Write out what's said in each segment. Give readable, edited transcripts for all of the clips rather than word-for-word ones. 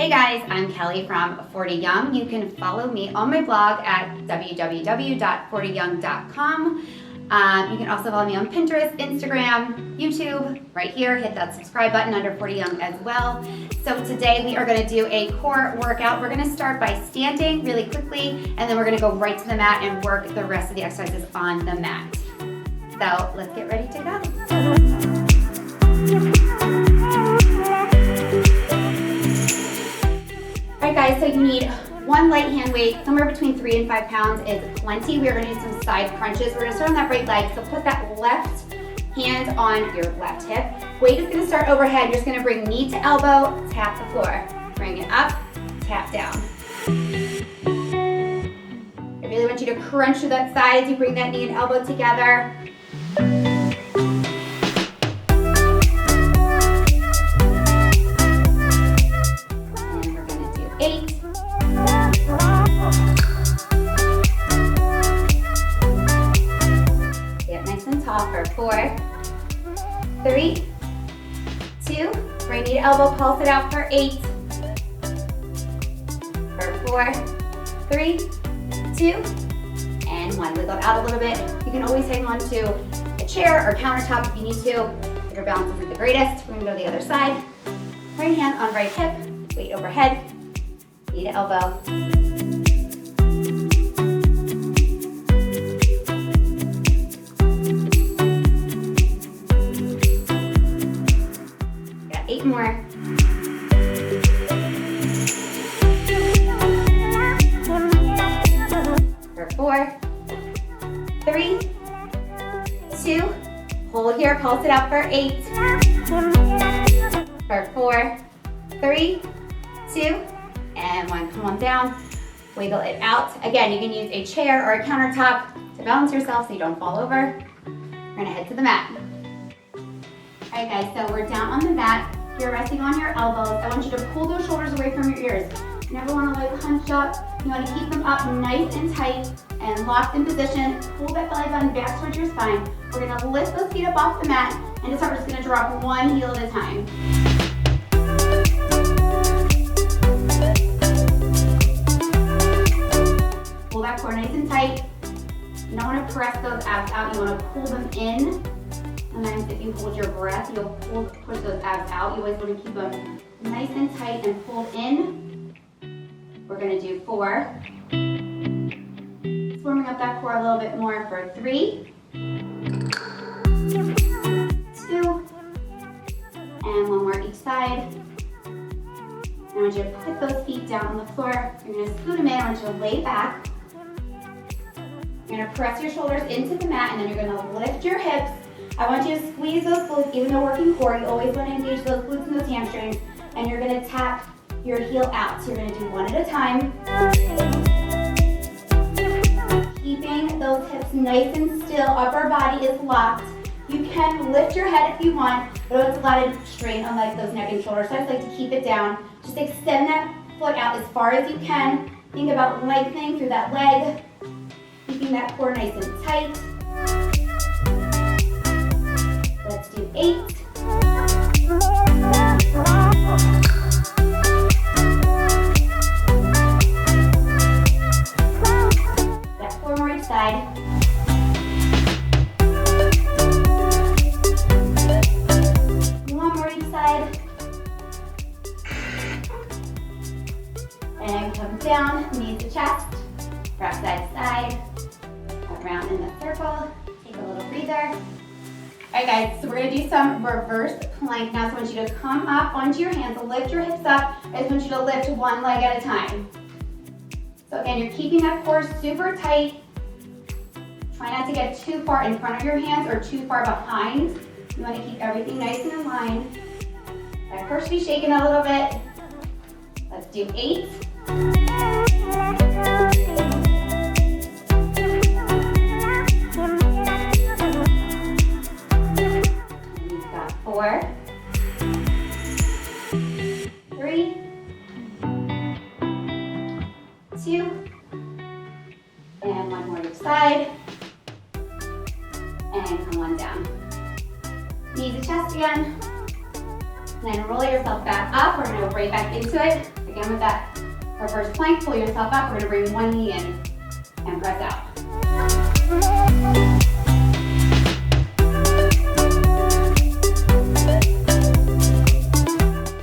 Hey guys, I'm Kelly from 40 Young. You can follow me on my blog at www.40young.com. You can also follow me on Pinterest, Instagram, YouTube, right here. Hit that subscribe button under 40 Young as well. So today we are going to do a core workout. We're going to start by standing really quickly, and then we're going to go right to the mat and work the rest of the exercises on the mat. So let's get ready to go. Alright guys, so you need one light hand weight, somewhere between 3 and 5 pounds is plenty. We are going to do some side crunches. We're going to start on that right leg, so put that left hand on your left hip. Weight is going to start overhead. You're just going to bring knee to elbow, tap the floor. Bring it up, tap down. I really want you to crunch to that side as you bring that knee and elbow together. For 4, 3, 2, bring knee to elbow, pulse it out for 8, for 4, 3, 2, and 1. Wiggle it out a little bit. You can always hang on to a chair or countertop if you need to. If your balance isn't the greatest, we're going to go to the other side. Right hand on right hip, weight overhead, knee to elbow. More. For 4, 3, 2, hold here, pulse it out for 8. For 4, 3, 2, and 1. Come on down, wiggle it out. Again, you can use a chair or a countertop to balance yourself so you don't fall over. We're gonna head to the mat. All right guys, so we're down on the mat. You're resting on your elbows. I want you to pull those shoulders away from your ears. You never want to hunch up. You want to keep them up nice and tight and locked in position. Pull that belly button back towards your spine. We're going to lift those feet up off the mat, and to start, we're just going to drop one heel at a time. Pull that core nice and tight. You don't want to press those abs out. You want to pull them in. Sometimes if you hold your breath, you'll push those abs out. You always want to keep them nice and tight and pulled in. We're going to do 4. Just warming up that core a little bit more for 3, 2, and 1 more each side. I want you to put those feet down on the floor. You're going to scoot them in. I want you to lay back. You're going to press your shoulders into the mat, and then you're going to lift your hips. I want you to squeeze those glutes, even though working core, you always want to engage those glutes and those hamstrings, and you're going to tap your heel out. So you're going to do one at a time. Keeping those hips nice and still, upper body is locked. You can lift your head if you want, but it's a lot of strain on like those neck and shoulders, so I just like to keep it down. Just extend that foot out as far as you can. Think about lengthening through that leg, keeping that core nice and tight. Let's do 8. Got 4 more each side. One more each side. And come down, knees to chest. Wrap side to side. Around in the circle. Take a little breather. Alright guys, so we're going to do some reverse plank now. So I want you to come up onto your hands, lift your hips up. I just want you to lift one leg at a time. So again, you're keeping that core super tight. Try not to get too far in front of your hands or too far behind. You want to keep everything nice and in line. That core should be shaking a little bit. Let's do 8. Four, 3, 2, and 1 more each side, and come on down. Knees to chest again, and then roll yourself back up. We're going to go right back into it. Again with that reverse plank, pull yourself up. We're gonna bring one knee in and press out.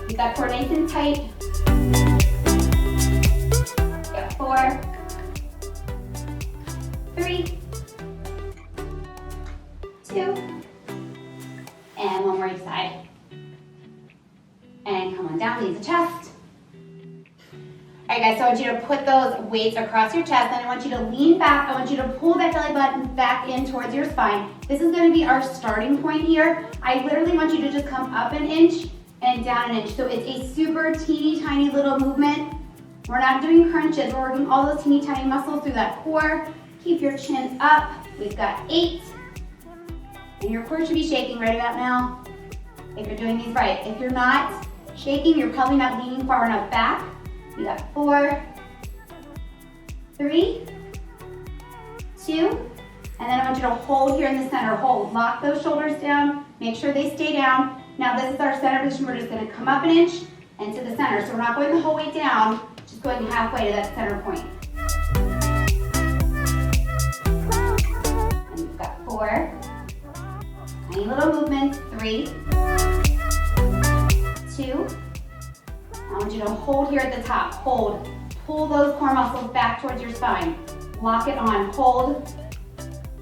Keep that core nice and tight. Got 4, 3, 2, and one more each side. And come on down, knees to chest. All right, guys, so I want you to put those weights across your chest, and I want you to lean back. I want you to pull that belly button back in towards your spine. This is gonna be our starting point here. I literally want you to just come up an inch and down an inch. So it's a super teeny tiny little movement. We're not doing crunches. We're working all those teeny tiny muscles through that core. Keep your chin up. We've got 8. And your core should be shaking right about now if you're doing these right. If you're not shaking, you're probably not leaning far enough back. You got 4, 3, 2, and then I want you to hold here in the center. Hold, lock those shoulders down, make sure they stay down. Now this is our center position. We're just gonna come up an inch and to the center. So we're not going the whole way down, just going halfway to that center point. And you've got 4, tiny little movements, 3, 2, I want you to hold here at the top. Hold. Pull those core muscles back towards your spine. Lock it on. Hold.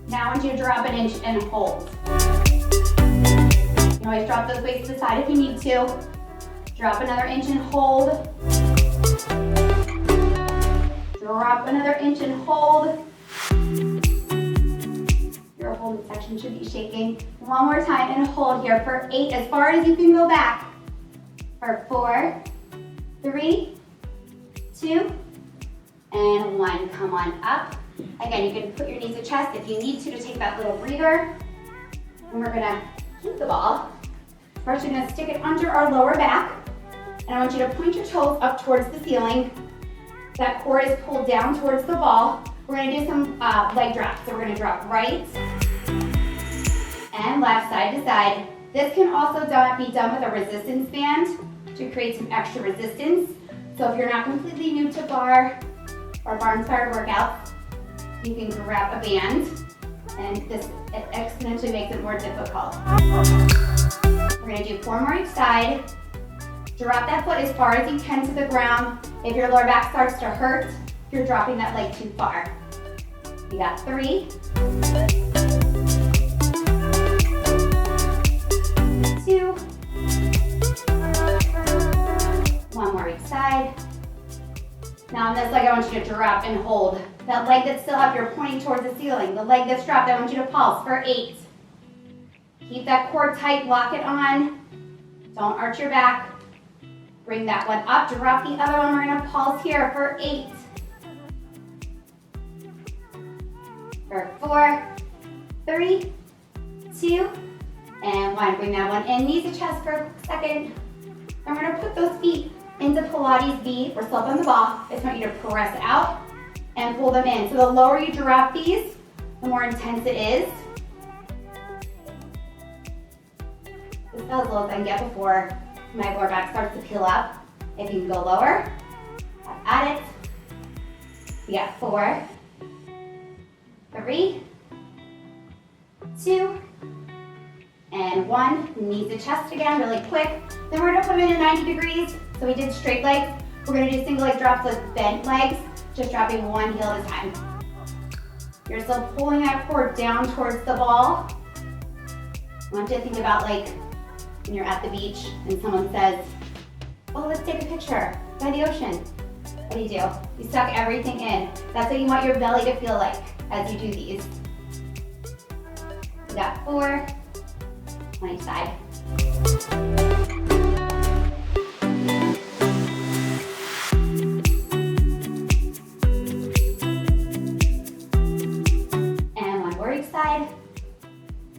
Now I want you to drop an inch and hold. You can always drop those weights to the side if you need to. Drop another inch and hold. Drop another inch and hold. Your whole midsection should be shaking. One more time and hold here for 8, as far as you can go back. For 4, 3, 2, and 1. Come on up. Again, you can put your knees to chest if you need to take that little breather. And we're gonna keep the ball. First, we're gonna stick it under our lower back. And I want you to point your toes up towards the ceiling. That core is pulled down towards the ball. We're gonna do some leg drops. So we're gonna drop right and left, side to side. This can also be done with a resistance band to create some extra resistance. So if you're not completely new to barre or barre-inspired workouts, you can grab a band, and this exponentially makes it more difficult. We're gonna do 4 more each side. Drop that foot as far as you can to the ground. If your lower back starts to hurt, you're dropping that leg too far. You got 3, 2, 1 more each side. Now on this leg, I want you to drop and hold. That leg that's still up, you're pointing towards the ceiling. The leg that's dropped, I want you to pulse for 8. Keep that core tight, lock it on. Don't arch your back. Bring that one up, drop the other one. We're gonna pulse here for 8. For 4, 3, 2, and 1. Bring that one in, knees to chest for a second. And we're gonna put those feet into Pilates V. We're still up on the ball. I just want you to press out and pull them in. So the lower you drop these, the more intense it is. This is as low as I can get before my lower back starts to peel up. If you can go lower, at it. We got 4, 3, 2, and 1. Knees to chest again, really quick. Then we're gonna put them in 90 degrees. So we did straight legs. We're gonna do single leg drops with bent legs, just dropping one heel at a time. You're still pulling that core down towards the ball. I want you to think about like when you're at the beach and someone says, oh, let's take a picture by the ocean. What do? You suck everything in. That's what you want your belly to feel like as you do these. We got 4 on each side. And 1 more each side.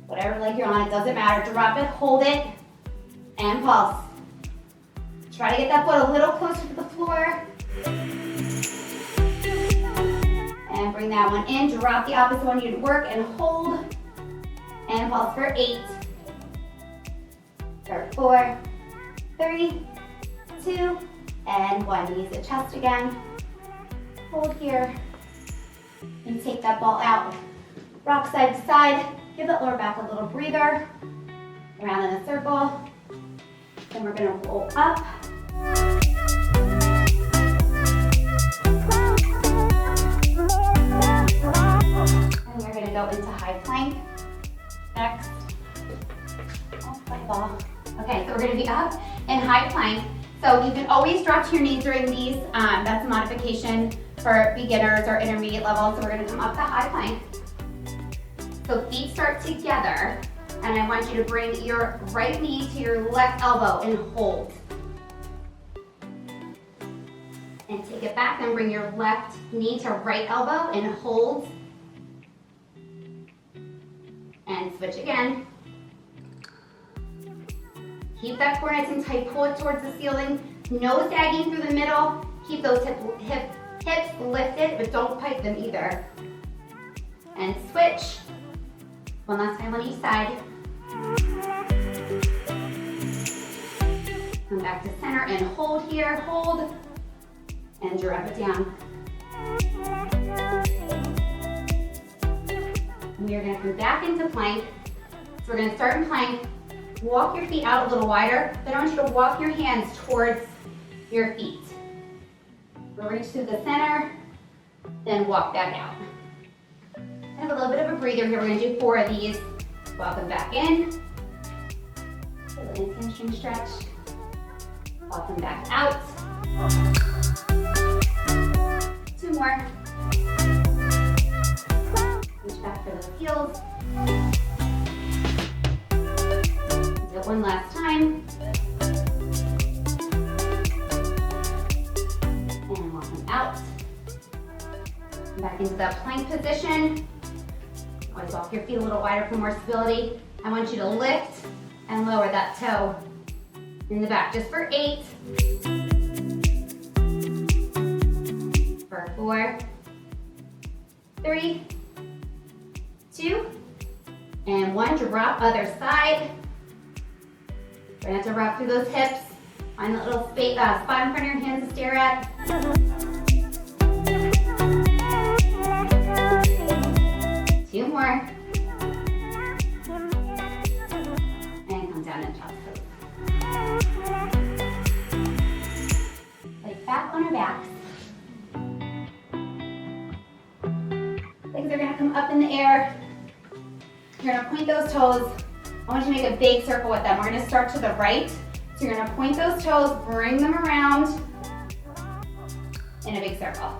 Whatever leg you're on, it doesn't matter. Drop it, hold it, and pulse. Try to get that foot a little closer to the floor. And bring that one in. Drop the opposite one. You work and hold. And pulse for 8. For 4, 3, 2, and 1. Knees to chest again. Hold here. And take that ball out. Rock side to side. Give that lower back a little breather. Around in a circle. Then we're going to roll up. And we're going to go into high plank. Next. Oh, my ball. Okay, so we're going to be up in high plank. So you can always drop to your knees during these. That's a modification for beginners or intermediate level. So we're going to come up to high plank. So feet start together. And I want you to bring your right knee to your left elbow and hold. And take it back and bring your left knee to right elbow and hold. And switch again. Keep that core nice and tight, pull it towards the ceiling. No sagging through the middle. Keep those hips lifted, but don't pipe them either. And switch. One last time on each side. Come back to center and hold here, hold. And drop it down. And we are gonna come back into plank. So we're gonna start in plank. Walk your feet out a little wider. Then I want you to walk your hands towards your feet. We'll reach to the center, then walk back out. Have a little bit of a breather here. We're gonna do 4 of these. Welcome back in. A little hamstring stretch. Welcome back out. 2 more. Reach back for those heels. Do it one last time. And welcome out. Back into that plank position. Always walk your feet a little wider for more stability. I want you to lift and lower that toe in the back, just for 8. For 4, 3, 2, and 1. Drop other side. We're gonna have to rock through those hips. Find a little spot in front of your hands to stare at. 2 more. And come down and child's pose. Lay back on our backs. Legs are gonna come up in the air. You're gonna point those toes. I want you to make a big circle with them. We're gonna start to the right. So you're gonna point those toes, bring them around in a big circle.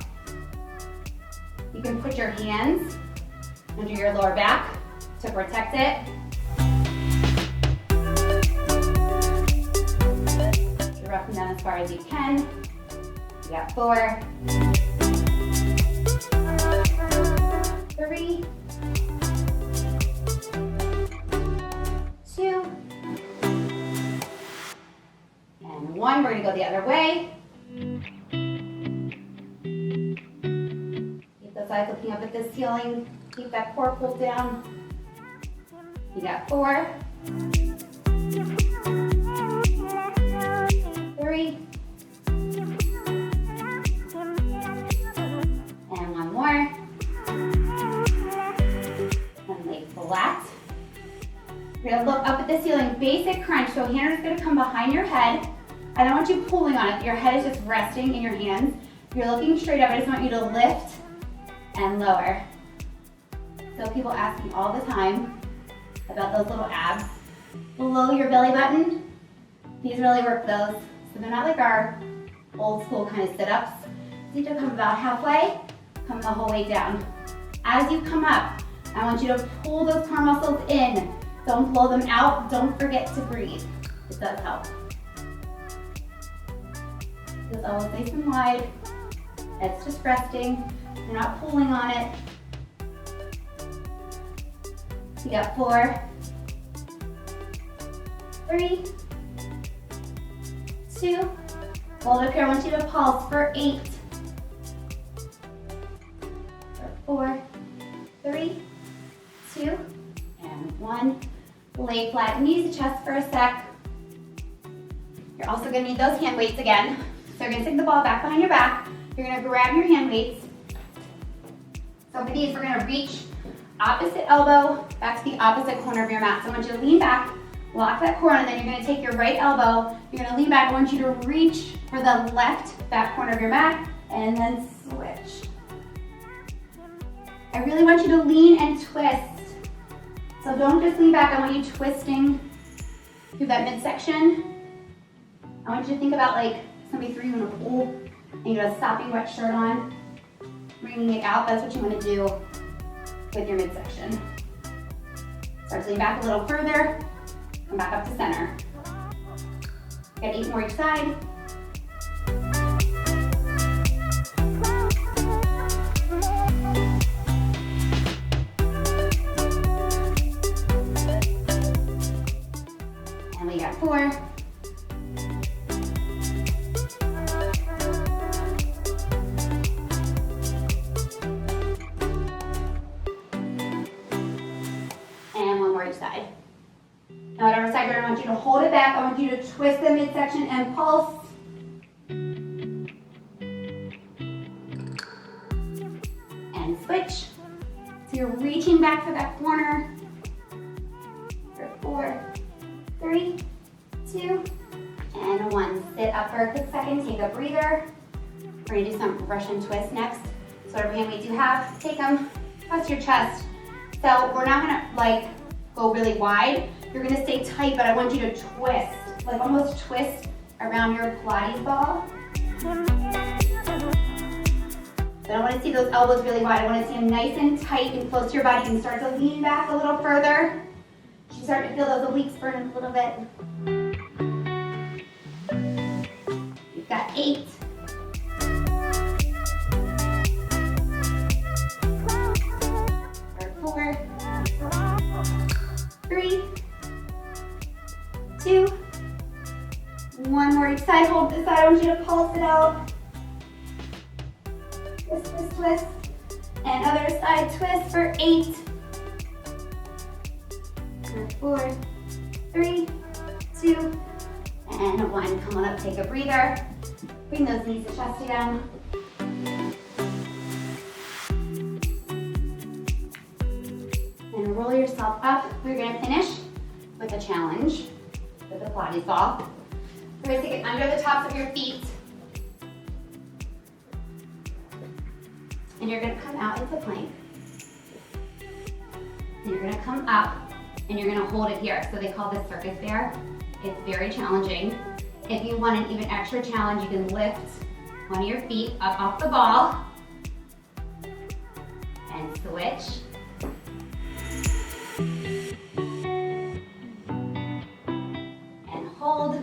You can put your hands under your lower back to protect it. You're up and down as far as you can. You got 4, 3, 2, and 1. We're gonna go the other way. Keep those eyes looking up at the ceiling. Keep that core pulled down. You got 4, 3, and 1 more. And lay flat. You're gonna look up at the ceiling, basic crunch. So hand is gonna come behind your head. I don't want you pulling on it. Your head is just resting in your hands. You're looking straight up. I just want you to lift and lower. So people ask me all the time about those little abs below your belly button. These really work those. So they're not like our old school kind of sit-ups. So you have to come about halfway, come the whole way down. As you come up, I want you to pull those core muscles in. Don't blow them out. Don't forget to breathe. It does help. This elbow nice and wide. It's just resting. You're not pulling on it. You got 4, 3, 2. Hold up here. I want you to pulse for 8. For 4, 3, 2, and 1. Lay flat, knees to chest for a sec. You're also gonna need those hand weights again. So you're gonna stick the ball back behind your back. You're gonna grab your hand weights. So for these, we're gonna reach opposite elbow back to the opposite corner of your mat. So I want you to lean back, lock that core, and then you're gonna take your right elbow, you're gonna lean back. I want you to reach for the left back corner of your mat, and then switch. I really want you to lean and twist. So don't just lean back, I want you twisting through that midsection. I want you to think about like somebody threw you in a pool and you got a sopping wet shirt on, bringing it out. That's what you want to do with your midsection. Start to lean back a little further, come back up to center. Get 8 more each side. And we got 4. Each side. Now whatever side you're on, I want you to hold it back. I want you to twist the midsection and pulse. And switch. So you're reaching back for that corner. 4, 3, 2, and 1. Sit up for a quick second, take a breather. We're gonna do some Russian twist next. So whatever hand weights you have, take them across your chest. So we're not gonna like go really wide. You're gonna stay tight, but I want you to twist, like almost twist around your Pilates ball. I don't wanna see those elbows really wide. I wanna see them nice and tight and close to your body. You can start to lean back a little further. You start to feel those obliques burn a little bit. You've got 8. 4, 3, 2, 1 more each side. Hold this side. I want you to pulse it out. Twist, twist, twist. And other side twist for 8. 4, 3, 2, and 1. Come on up, take a breather. Bring those knees to chest again. And roll yourself up. We're gonna finish with a challenge with the Pilates ball. We're gonna take it under the tops of your feet. And you're gonna come out into plank. And you're gonna come up and you're gonna hold it here. So they call this circus bear. It's very challenging. If you want an even extra challenge, you can lift one of your feet up off the ball and switch. And hold.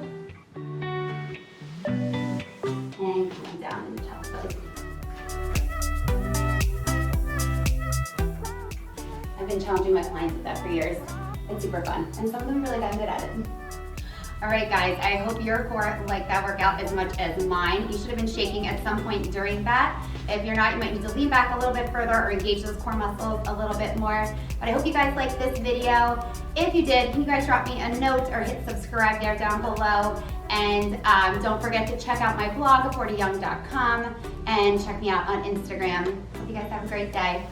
And coming down in the top side. I've been challenging my clients with that for years. It's super fun, and some of them really got good at it. All right, guys, I hope your core liked that workout as much as mine. You should have been shaking at some point during that. If you're not, you might need to lean back a little bit further or engage those core muscles a little bit more. But I hope you guys liked this video. If you did, can you guys drop me a note or hit subscribe there down below? And don't forget to check out my blog, 40young.com, and check me out on Instagram. Hope you guys have a great day.